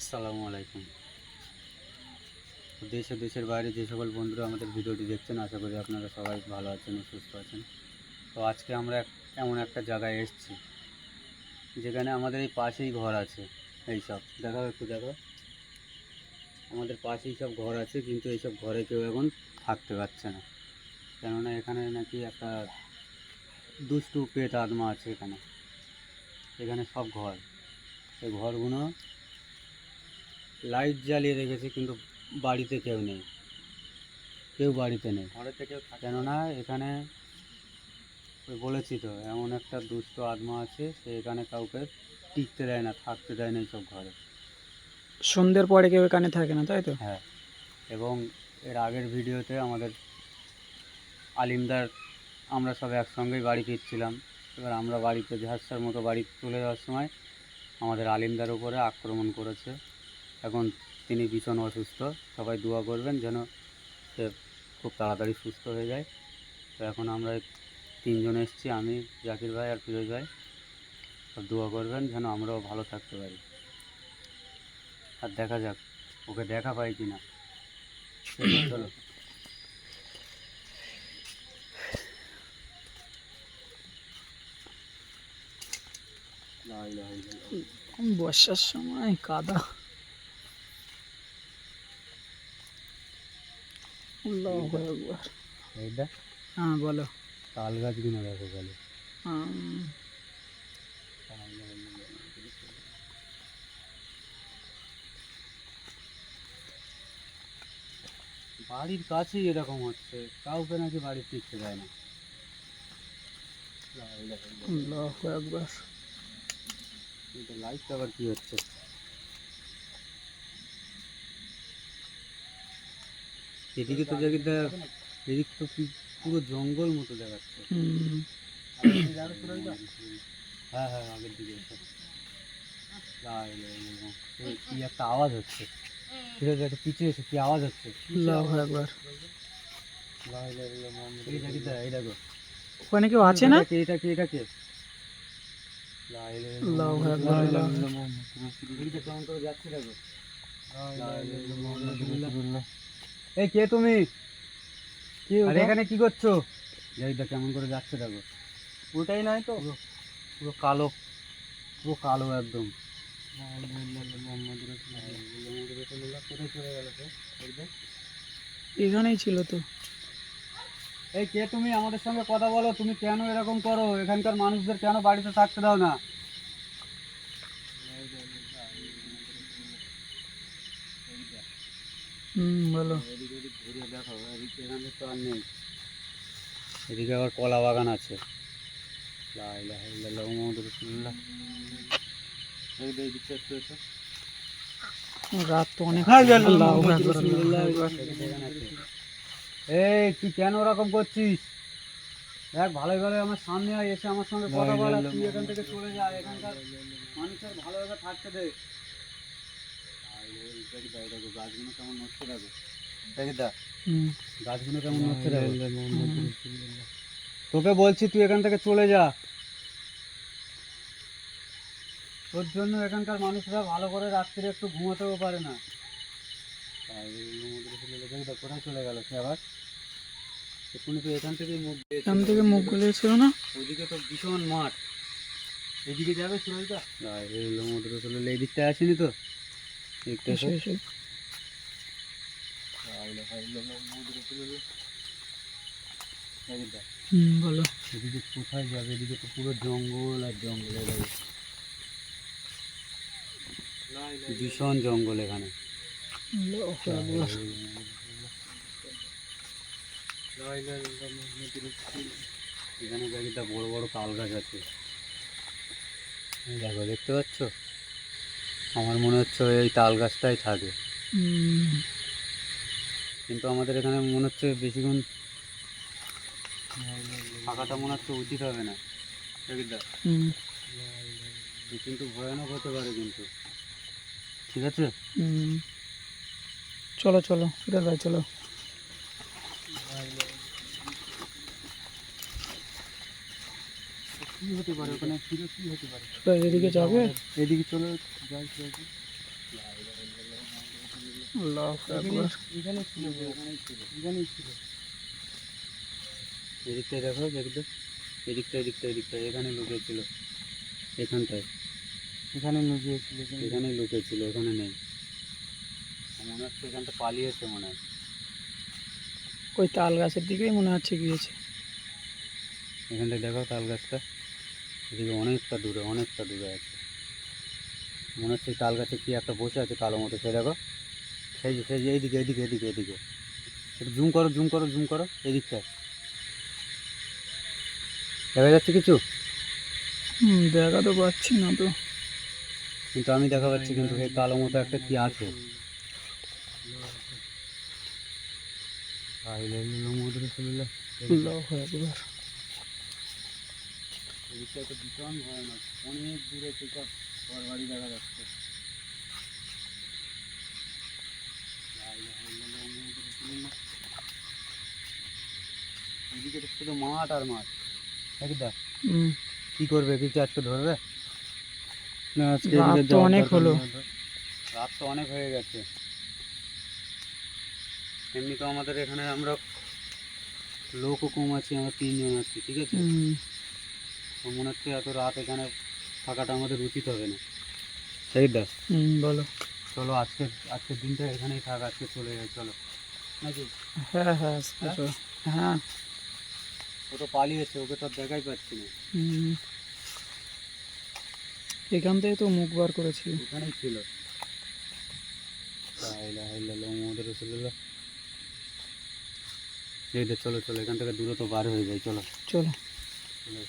আসসালামু আলাইকুম। দেশ ও দেশের বাইরে যে সকল বন্ধুরা আমাদের ভিডিওটি দেখছেন, আশা করি আপনারা সবাই ভালো আছেন ও সুস্থ আছেন। তো আজকে আমরা এমন একটা জায়গায় এসেছি যেখানে আমাদের এই পাশেই ঘর আছে। এইসব দেখাও, একটু দেখো, আমাদের পাশেই সব ঘর আছে, কিন্তু এইসব ঘরে কেউ এখন থাকতে পারছে না, কেননা এখানে নাকি একটা দুষ্টু পেট আত্মা আছে। এখানে সব ঘর, এই ঘরগুলো লাইট জ্বালিয়ে রেখেছে, কিন্তু বাড়িতে কেউ নেই, কেউ বাড়িতে নেই। কেননা এখানে ওই বলেছি তো, এমন একটা দুষ্ট আত্মা আছে, সে এখানে কাউকে টিকতে দেয় না, থাকতে দেয় না এইসব ঘরে। সন্ধ্যের পরে কেউ এখানে থাকে না, তাই তো? হ্যাঁ, এবং এর আগের ভিডিওতে আমাদের আলিমদার, আমরা সব একসঙ্গেই বাড়ি ফিরছিলাম। এবার আমরা বাড়িতে ঝাঁসার মতো বাড়ি চলে যাওয়ার সময় আমাদের আলিমদার উপরে আক্রমণ করেছে। এখন তিনি ভীষণ অসুস্থ, সবাই দোয়া করবেন যেন সে খুব তাড়াতাড়ি সুস্থ হয়ে যায়। তো এখন আমরা তিনজন এসেছি, আমি, জাকির ভাই আর ফিরোজ ভাই। সব দোয়া করবেন যেন আমরাও ভালো থাকতে পারি। আর দেখা যাক ওকে দেখা পাই কি না। চলো। বর্ষার সময় কাদা। আল্লাহু আকবার। এইটা হ্যাঁ, বলো। তাল গাছগুলো দেখো বলে। বাড়ির কাছেই এরকম হচ্ছে, কাউকে নাকি বাড়ি ফিরতে দেয় না। আল্লাহু আকবার। এটা লাইটটা আবার কি হচ্ছে? এদিকে তো জায়গাটা, এদিকে তো পুরো জঙ্গল মতো দেখাচ্ছে। হ্যাঁ হ্যাঁ, আগের দিকে এসো। কি একটা আওয়াজ হচ্ছে, ঠিক আছে, একটা পিছিয়ে এসে কি আওয়াজ হচ্ছে? আল্লাহু আকবার। এই দেখো, ওখানে কেউ আছে না? এটা কে? আল্লাহু আকবার। কেমন করে যাচ্ছে দেখো। এই কে তুমি? আর এখানে কি করছো? এইটা কেমন করে যাচ্ছে দেখো। ওটাই নয় তো, পুরো কালো, পুরো কালো একদম। কোথায় চলে গেল তো? এখানেই ছিল তো। এই কে তুমি? আমাদের সঙ্গে কথা বলো। তুমি কেন এরকম করো? এখানকার মানুষদের কেন বাড়িতে থাকতে দাও না? বলো। ঘুরে দেখো, এখানে তো আর নেই। এদিকে আবার কলা বাগান আছে। রাত তো অনেক। এই তুই কেন ওরকম করছিস? দেখ, ভালোই ভালো আমার সামনে এসে আমার সঙ্গে কথা বল, তুই এখান থেকে চলে যা। এখানকার মানুষের ভালোভাবে থাকতে দে। গাছগুলো কেমন নড়ছে দেখো, গাছগুলো কেমন নড়ছে দেখো। তোকে বলছি তুই এখান থেকে চলে যা। তোর জন্য এখানকার মানুষরা ভালো করে রাত্রে একটু ঘুমাতেও পারে না। কোথায় চলে গেল সে আবার? এক্ষুনি তো এখান থেকে মুখ গুলিয়েছিল না? ওইদিকে তো ভীষণ মাঠ, এদিকে যাবে সুরজটা? মধুর চলে এই দিকটা আসেনি তো, দিকটা এসে। বলো। এদিকে কোথায় যাবে? এদিকে তো পুরো জঙ্গল আর জঙ্গল, ভীষণ জঙ্গল এখানে। এখানে জায়গাটা বড় বড় তাল গাছ আছে, দেখো, দেখতে পাচ্ছ? আমার মনে হচ্ছে এই তাল গাছটাই থাকে, কিন্তু আমাদের এখানে মনে হচ্ছে বেশিক্ষণ থাকাটা মনে হচ্ছে উচিত হবে না। কিন্তু ভয়ানক হতে পারে কিন্তু। ঠিক আছে, চলো চলো, ফিরে যাই, চলো। কি হতে পারে ওখানে? ফিরে কি হতে পারে? এদিকে যাবে? এদিকে চলে যাই। আল্লাহু আকবার। এখানেই ছিল, এখানেই ছিল। এদিকটায় দেখো, দেখবে এদিকটায় এখানে লুকিয়েছিল, এখানটায় এখানে লুকিয়েছিল, এখানেই লুকিয়েছিল, এখানে নেই। মনে হচ্ছে এখানটা পালিয়েছে মনে হয়। ওই তাল গাছের দিকেই মনে হচ্ছে গিয়েছে। এখানটায় দেখো তাল গাছটা, এদিকে অনেকটা দূরে আছে। মনে হচ্ছে তাল গাছে কি একটা বসে আছে কালো মতো, সে দেখো, সেই যে এইদিকে একটু জুম করো এদিকটায় দেখা যাচ্ছে কিছু, দেখা তো পাচ্ছি না তো। কিন্তু আমি দেখা পাচ্ছি, কিন্তু এই কালো মতো একটা কি আছে। আল্লাহু আকবার। এদিকটা তো ভীষণ ভয়ানক, অনেক দূরে থেকে ঘর বাড়ি দেখা যাচ্ছে। এদিকে তো শুধু মাঠ আর মাঠ। একদা হুম, কি করবে, কিছু আজকে ধরবে না? আজকে রাত এদিকে তো যাওয়ার অনেক দরকার হলো। নেই। রাত তো অনেক হয়ে গেছে। এমনি তো আমাদের এখানে আমরা লোকও কম আছি, আমরা 3 জন আছি, ঠিক আছে। হুম, তো মনে হচ্ছে এত রাত এখানে থাকাটা আমাদের উচিত হবে না, তাই দা। বলো। চলো আজকের দিনটা এখানেই থাক, আজকে চলে যাই চলো, নাকি? হ্যাঁ হ্যাঁ আজকে হ্যাঁ? চলো। হ্যাঁ। ও তো পালিয়েছে, ওকে তো আর দেখাই পাচ্ছি না। হুম, এখান থেকে তো মুখ বার করেছি। এখানেই ছিল। লা ইলাহা ইল্লাল্লাহু মুহাম্মাদুর রাসূলুল্লাহ। এই যে চলো এখান থেকে দূরে তো বার হয়ে যাই, চলো চলো। চলো।